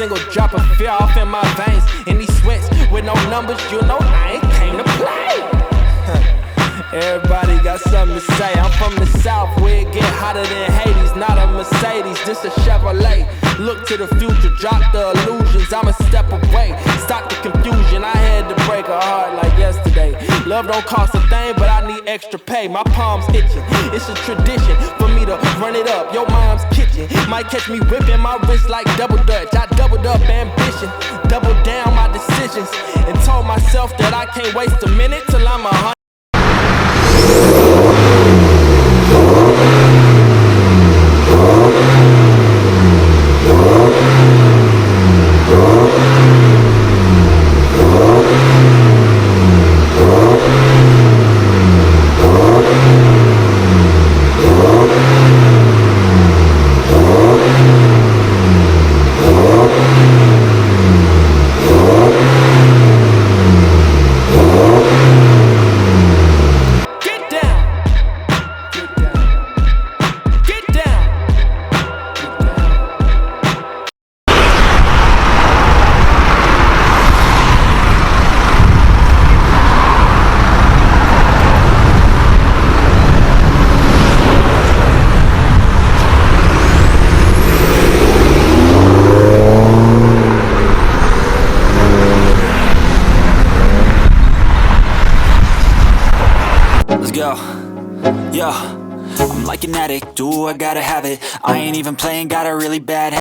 single drop of fear off in my veins. In these sweats with no numbers, you know I ain't came to play. Everybody got something to say. I'm from the south where it get hotter than Hades. Not a Mercedes, just a Chevrolet. Look to the future, drop the illusions. I'm a step away, stop the confusion. I had to break a heart like yesterday. Love don't cost a thing, but I need extra pay. My palms itching, it's a tradition for me to run it up. Your mom's kitchen might catch me whipping my wrist like double dutch. I doubled up ambition, doubled down my decisions, and told myself that I can't waste a minute till I'm 100. Yo, I'm like an addict, do I gotta have it. I ain't even playing, got a really bad